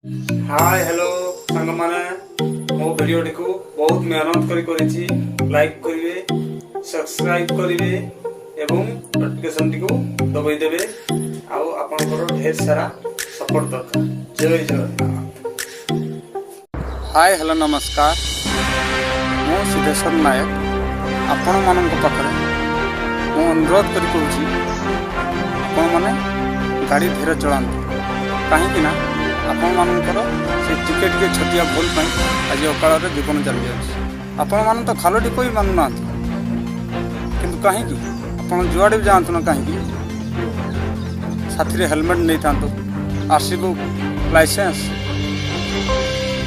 Hi hello सांग माने मो वीडियो को बहुत मेहनत करी लाइक करिवे सब्सक्राइब करिवे एवं नोटिफिकेशन को दबाई देवे आउ आपनकर ढेर सारा सपोर्ट दरकार। जय जगन्नाथ। हाय हेलो नमस्कार मो सिद्धेश्वर नायक आपण मानक पाखरे मो अनुरोध करी कहूची आपण माने गाड़ी धीरे चलांतु कहीं ना आपण मानकर से टिकेट के छटिया भूल आज अकाल जीवन चली जाए। आपण मान तो खालोटी कोई मानु ना किंतु कहीं आपण जुआड़े भी जातु ना कहीं साथी हेलमेट नहीं था आरसी बुक लाइसेंस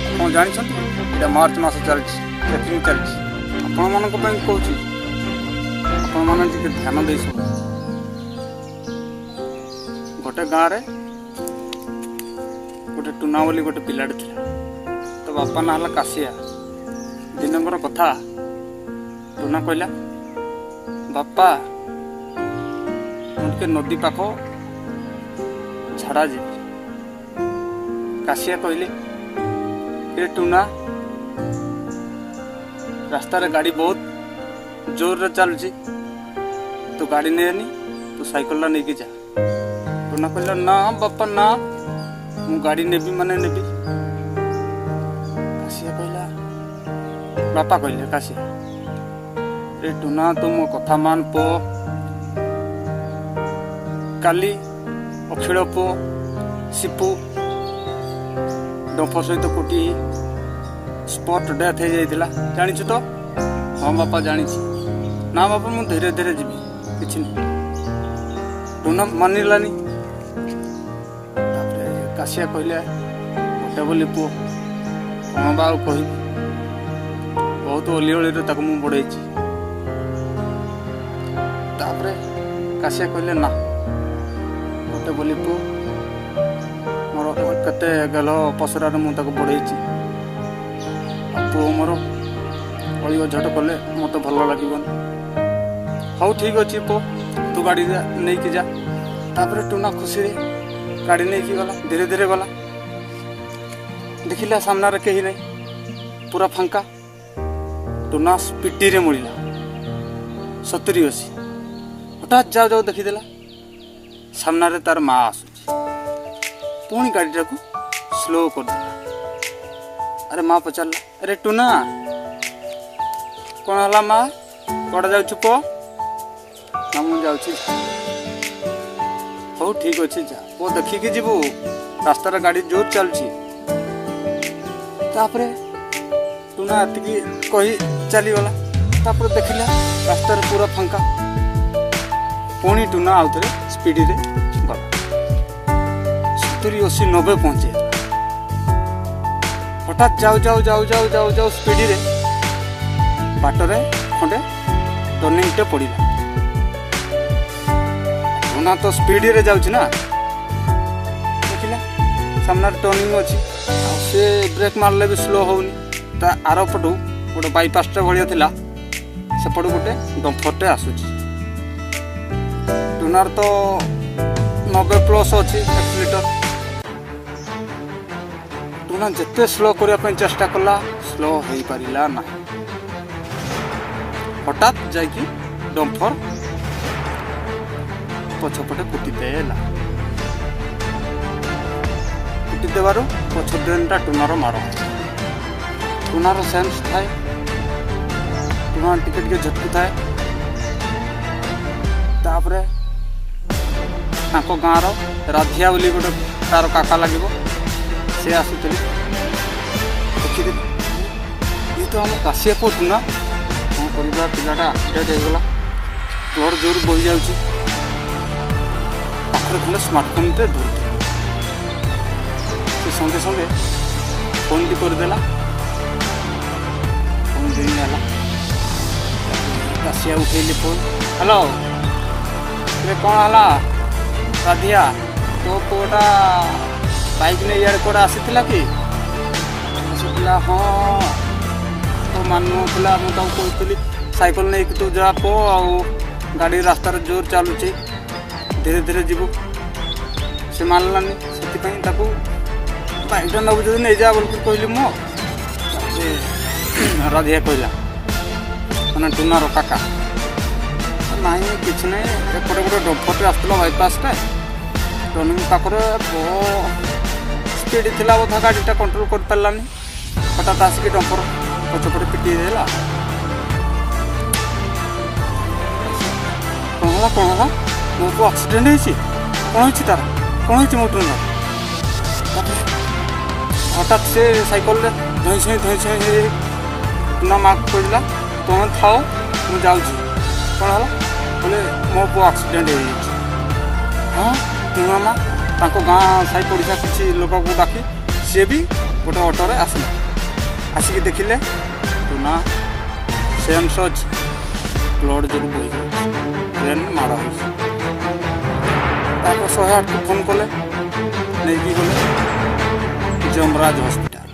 आप जानते मार्च मस चलती चेकिंग चलती आपण मान कहूँ आपण मैंने ध्यान दे सब गोटे गाँव में गोटे टुना बोली गोटे पिलाटे था तो बापा ना है काशिया दिनकर कथा टुना कहला बापा मुझे नदी पाख झाड़ा जी काशिया कहले ये टुना रास्ता रे गाड़ी बहुत जोर रे चलुची तो गाड़ी नहीं तू साइकिल ला नहीं जा। टुना कहला ना बापा ना मु गाड़ी नेबी माने नेबी। काशिया कहला बापा कहले काशिया रे टुना तुम कथा मान पो काली अखिल पो सिपू डंफ सहित कोटी स्पॉट डेथ हो जाइतिला जानिछु तो। हाँ बापा जानिछि। ना बापा मु धीरे धीरे जीवी किछि नहीं। टुना मानिलानी। काशिया कहले गोटे बोली पुओ कौन बा कह बहुत ओली ओली मु बढ़े। काशिया कहले ना गोटे बोली पुओ मोर केते गेल पसरा मुझे बढ़े पुओ मोर अली झट कले मत भल लगे। हाँ ठीक अच्छे पुओ तू गाड़ी नहीं कि जा। टुना खुशी गाड़ी नहीं कि गला धीरे धीरे गला देखिला सामना रे कहीं नहीं पूरा फांका। टुना स्पीडी रे मुड़िला 70-80 हठात जाओ जाओ देखीदेला सामना रे तार माँ आसुची पुणी गाड़ी को स्लो कर देला। अरे माँ पचारला अरे टुना कौन हला माँ कड़ा जाऊ पो ना मु जाऊँ। हौ ठीक अच्छे जा वो देखिकी जीवु रास्तार गाड़ी जोर चलुची। टुना एति कही चलीगला देखिला रास्ता पूरा फांका पुणी टुना आउ थे स्पीड रे गला 70-80-90 पहुंचे। हठात जाऊ जाऊ जाऊ जाऊ जाऊ जाऊ स्पीड रे बाटरे खंडे टर्निंग टे पड़ा। टुना तो स्पीड रे जाउछि ना देखिला सामना टर्निंग अच्छी से ब्रेक मारले भी स्लो होनी ता आर पटू गोटे बाईपास भाया थिला सेपटू गोटे डंफरटे आसुची। टुनार तो 90+ अच्छी एक्सीटर। टुना जिते स्लो करने चेष्टा कला स्लो हो पारा ना। हठात जाकि डंफर पछपटे कुटिदेला कुटी देवार पछ ब्रेनटा टुनार मार। टुनार सेंस थाए टुना टिकेट के झटकू थाए। तापरे ताको गाँव राधिया बोली गोटे तार काका लगे सी आसुले देखिदे ये तो आम काशिया पो टुना कौन कर पिलाटा एक्सीडेंट होगला ब्लड जोर बही जाऊँगी पाखे स्मार्टफोन टे दूर से संगे संगे फोन भी करदेला फोन देला काशिया उठेली फोन हेलो ये कौन है राधिया तो कोटा बाइक नहीं यार कोटा आसीला कि आसीला। हाँ तो मानुला मुझे कहती साइकिल नहीं कि तू जा पो गाड़ी रास्तार जोर चलुची धीरे धीरे जीवु से मानलानी से ବାଇକଟା ନେବୁ ଯଦି ନେଇଯା ବୋଲି କହିଲି ମୁଁ। ସେ ରାଧିଆ କହିଲା ମାନେ ଟୁନାର କାକା ନାହିଁ କିଛି ନାହିଁ, ଏପଟେ ଗୋଟେ ଡମ୍ପରଟେ ଆସୁଥିଲା ବାଇପାସ୍ଟା, ଟର୍ଣ୍ଣିଂ ପାଖରେ ସ୍ପିଡ଼ ଥିଲା ବୋଧେ, ଗାଡ଼ିଟା କଣ୍ଟ୍ରୋଲ କରିପାରିଲାନି, ହଠାତ୍ ଆସିକି ଡମ୍ପର ପଛପଟେ ପିଟି ଦେଲା। କ'ଣ ହେଲା ମୋ ପୁଅ ଆକ୍ସିଡେଣ୍ଟ ହେଇଛି? କ'ଣ ହେଇଛି ତାର? କ'ଣ ହେଇଛି ମୋ ଟୁନାର? ହଠାତ୍ ସେ ସାଇକେଲରେ ଧଇଁ ସଇଁ ହେଇ ଟୁନା ମାଆକୁ କହିଲା ତୁମେ ଥାଅ ମୁଁ ଯାଉଛି। କ'ଣ ହେଲା? କହିଲେ ମୋ ପୁଅ ଆକ୍ସିଡେଣ୍ଟ ହେଇଯାଇଛି। ହଁ ଟୁନା ମା ତାଙ୍କ ଗାଁ ସାହି ପଡ଼ିଶା କିଛି ଲୋକକୁ ଡାକି ସିଏ ବି ଗୋଟେ ଅଟୋରେ ଆସିଲା। ଆସିକି ଦେଖିଲେ ଟୁନା ସେନ୍ସ ଅଛି, ବ୍ଲଡ଼ ଯୋଗୁଁ ବୋହିଯାଉଛି, ଟ୍ରେନ୍ ମାଡ଼ ହେଉଛି। ତାପରେ 108କୁ ଫୋନ୍ କଲେ, ନେଇକି ଗଲେ ଯମରାଜ ହସ୍ପିଟାଲ।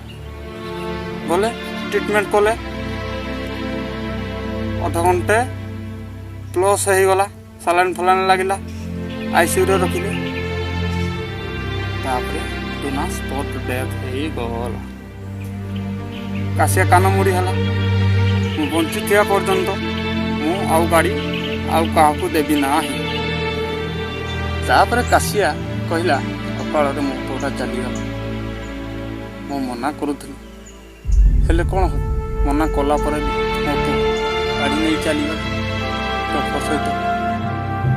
ଗଲେ ଟ୍ରିଟମେଣ୍ଟ କଲେ, ଅଧଘଣ୍ଟେ ପ୍ଲସ୍ ହେଇଗଲା, ସାଲାଇନ୍ ଫଲାଇନ୍ ଲାଗିଲା, ICUରେ ରଖିଲେ। ତାପରେ ଟୁନା ସ୍ପଟ୍ ଡେଥ୍ ହେଇଗଲା। କାଶିଆ କାନ ମୁଡ଼ି ହେଲା। ମୁଁ ବଞ୍ଚିଥିବା ପର୍ଯ୍ୟନ୍ତ ମୁଁ ଆଉ ଗାଡ଼ି ଆଉ କାହାକୁ ଦେବି ନାହିଁ। ତାପରେ କାଶିଆ କହିଲା ଅକାଳରେ ମୋ ପୁଅଟା ଚାଲିଗଲା। ମୁଁ ମନା କରୁଥିଲି, ହେଲେ କ'ଣ ହେବ, ମନା କଲା ପରେ ବି ମୋ ପୁଅ ଗାଡ଼ି ନେଇ ଚାଲିଗଲା। ଡକ୍ଟର ସହିତ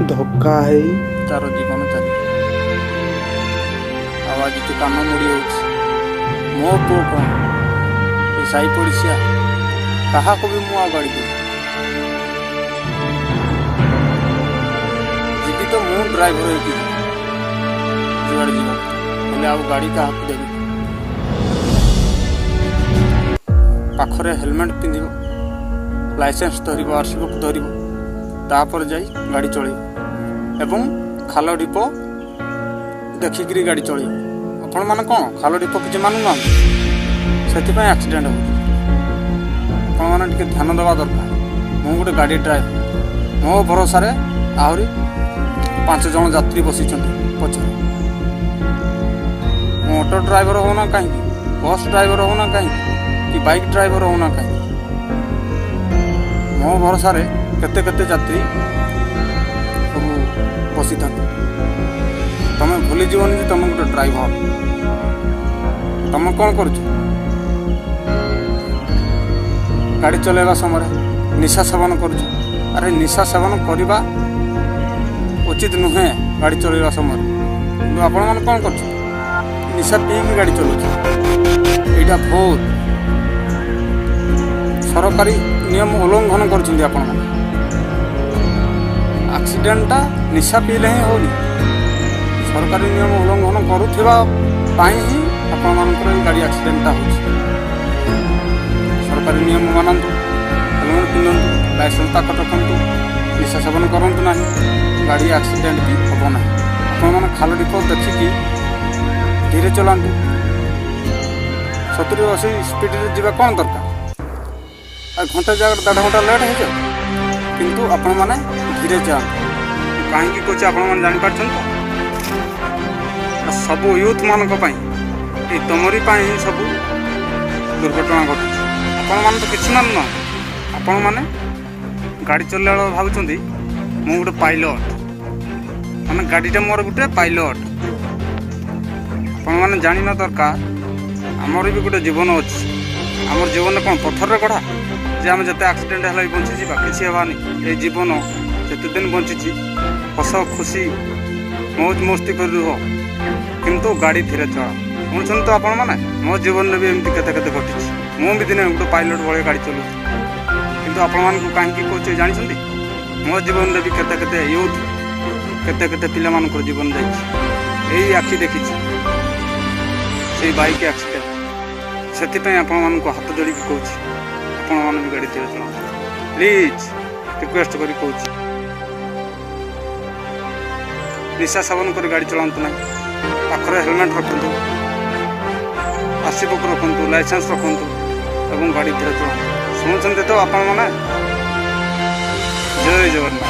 ଧକ୍କା ହେଇ ତାର ଜୀବନ ଚାଲିଗଲା। ଆଉ ଆଜି ତୁ କାନ ମୁଡ଼ି ହେଉଛି। ମୋ ପୁଅ କ'ଣ ଏ ସାହି ପଡ଼ିଶା କାହାକୁ ବି ମୁଁ ଆଉ ଗାଡ଼ି ଦେବି। ଯିବି ତ ମୁଁ ଡ୍ରାଇଭର ହେଇକି ଯୁଆଡ଼େ ଯିବା, ହେଲେ ଆଉ ଗାଡ଼ି କାହାକୁ ଦେବି। ପାଖରେ ହେଲମେଟ୍ ପିନ୍ଧିବ, ଲାଇସେନ୍ସ ଧରିବ, RC ବୁକ୍ ଧରିବ, ତାପରେ ଯାଇ ଗାଡ଼ି ଚଳାଇବ ଏବଂ ଖାଲ ଢିପ ଦେଖିକିରି ଗାଡ଼ି ଚଳାଇବ। ଆପଣମାନେ କ'ଣ ଖାଲ ଢିପ କିଛି ମାନୁନାହାନ୍ତି, ସେଥିପାଇଁ ଆକ୍ସିଡେଣ୍ଟ ହେଉଛି। ଆପଣମାନେ ଟିକେ ଧ୍ୟାନ ଦେବା ଦରକାର। ମୁଁ ଗୋଟେ ଗାଡ଼ି ଡ୍ରାଇଭର, ମୋ ଭରସାରେ ଆହୁରି 5 ଜଣ ଯାତ୍ରୀ ବସିଛନ୍ତି ପଛରେ। ମୁଁ ଅଟୋ ଡ୍ରାଇଭର ହେଉନା କାହିଁକି, ବସ୍ ଡ୍ରାଇଭର ହେଉନା କାହିଁକି, କି ବାଇକ୍ ଡ୍ରାଇଭର ହେଉନା କାହିଁକି, ମୋ ଭରସାରେ କେତେ କେତେ ଯାତ୍ରୀ ସବୁ ବସିଥାନ୍ତି। ତମେ ଭୁଲିଯିବନି ଯେ ତମେ ଗୋଟେ ଡ୍ରାଇଭର। ତମେ କ'ଣ କରୁଛ? ଗାଡ଼ି ଚଲାଇବା ସମୟରେ ନିଶା ସେବନ କରୁଛ। ଆରେ ନିଶା ସେବନ କରିବା ଉଚିତ ନୁହେଁ ଗାଡ଼ି ଚଲାଇବା ସମୟରେ, କିନ୍ତୁ ଆପଣମାନେ କ'ଣ କରୁଛ? ନିଶା ପିଇକି ଗାଡ଼ି ଚଲାଉଛ। ଏଇଟା ବହୁତ ସରକାରୀ ନିୟମ ଉଲ୍ଲଙ୍ଘନ କରୁଛନ୍ତି ଆପଣମାନେ। ଆକ୍ସିଡେଣ୍ଟଟା ନିଶା ପିଇଲେ ହିଁ ହେଉନି, ସରକାରୀ ନିୟମ ଉଲ୍ଲଙ୍ଘନ କରୁଥିବା ପାଇଁ ହିଁ ଆପଣମାନଙ୍କର ଏଇ ଗାଡ଼ି ଆକ୍ସିଡେଣ୍ଟଟା ହେଉଛି। ସରକାରୀ ନିୟମ ମାନନ୍ତୁ, ହେଲମେଟ୍ ପିନ୍ଧନ୍ତୁ, ଲାଇସେନ୍ସ ତାକତ ରଖନ୍ତୁ, ନିଶା ସେବନ କରନ୍ତୁ ନାହିଁ, ଗାଡ଼ି ଆକ୍ସିଡେଣ୍ଟ ବି ହେବ ନାହିଁ। ଆପଣମାନେ ଖାଲ ଢିପ ଦେଖିକି ଧୀରେ ଚଲାନ୍ତୁ। 70-80 ସ୍ପିଡ଼ରେ ଯିବା କ'ଣ ଦରକାର? ଆଉ ଘଣ୍ଟେ ଜାଗାରେ 1.5 ଘଣ୍ଟା ଲେଟ୍ ହେଇଯାଉ, କିନ୍ତୁ ଆପଣମାନେ ଧୀରେ ଯାଆନ୍ତୁ। କାହିଁକି କହୁଛି ଆପଣମାନେ ଜାଣିପାରୁଛନ୍ତି ତ? ସବୁ ୟୁଥ୍ମାନଙ୍କ ପାଇଁ, ଏଇ ତମରି ପାଇଁ ହିଁ ସବୁ ଦୁର୍ଘଟଣା ଘଟୁଛି। ଆପଣମାନେ ତ କିଛି ମାନୁନ। ଆପଣମାନେ ଗାଡ଼ି ଚଲାଇଲା ବେଳେ ଭାବୁଛନ୍ତି ମୁଁ ଗୋଟେ ପାଇଲଟ, ମାନେ ଗାଡ଼ିଟା ମୋର ଗୋଟେ ପାଇଲଟ। ଆପଣମାନେ ଜାଣିବା ଦରକାର ଆମର ବି ଗୋଟେ ଜୀବନ ଅଛି। ଆମର ଜୀବନ କ'ଣ ପଥରରେ ଗଢ଼ା ଯେ ଆମେ ଯେତେ ଆକ୍ସିଡେଣ୍ଟ ହେଲେ ବି ବଞ୍ଚିଯିବା? କିଛି ହେବାନି। ଏଇ ଜୀବନ ଯେତେ ଦିନ ବଞ୍ଚିଛି ହସ ଖୁସି ମୌଜ ମସ୍ତି କରି ରୁହ, କିନ୍ତୁ ଗାଡ଼ି ଧୀରେ ଚଳାଅ। ଶୁଣୁଛନ୍ତି ତ ଆପଣମାନେ? ମୋ ଜୀବନରେ ବି ଏମିତି କେତେ କେତେ ଘଟିଛି। ମୁଁ ବି ଦିନେ ଗୋଟେ ପାଇଲଟ ଭଳିଆ ଗାଡ଼ି ଚଲାଉଛି, କିନ୍ତୁ ଆପଣମାନଙ୍କୁ କାହିଁକି କହୁଛି ଜାଣିଛନ୍ତି? ମୋ ଜୀବନରେ ବି କେତେ କେତେ ୟୁଥ୍, କେତେ କେତେ ପିଲାମାନଙ୍କର ଜୀବନ ଯାଇଛି। ଏଇ ଆଖି ଦେଖିଛି ସେଇ ବାଇକ୍ ଆକ୍ସିଡେଣ୍ଟ। ସେଥିପାଇଁ ଆପଣମାନଙ୍କୁ ହାତ ଯୋଡ଼ିକି କହୁଛି, ଆପଣମାନେ ବି ଗାଡ଼ି ଧୀରେ ଚଳାନ୍ତୁ ପ୍ଲିଜ୍, ରିକ୍ୱେଷ୍ଟ କରି କହୁଛି। ନିଶା ସେବନ କରି ଗାଡ଼ି ଚଳାନ୍ତୁ ନାହିଁ। ପାଖରେ ହେଲମେଟ୍ ରଖନ୍ତୁ, RC ବୁକ୍ ରଖନ୍ତୁ, ଲାଇସେନ୍ସ ରଖନ୍ତୁ ଏବଂ ଗାଡ଼ି ଧୀରେ ଚଳାନ୍ତୁ। ଶୁଣୁଛନ୍ତି ତ ଆପଣମାନେ? ଜୟ ଜଗନ୍ନାଥ।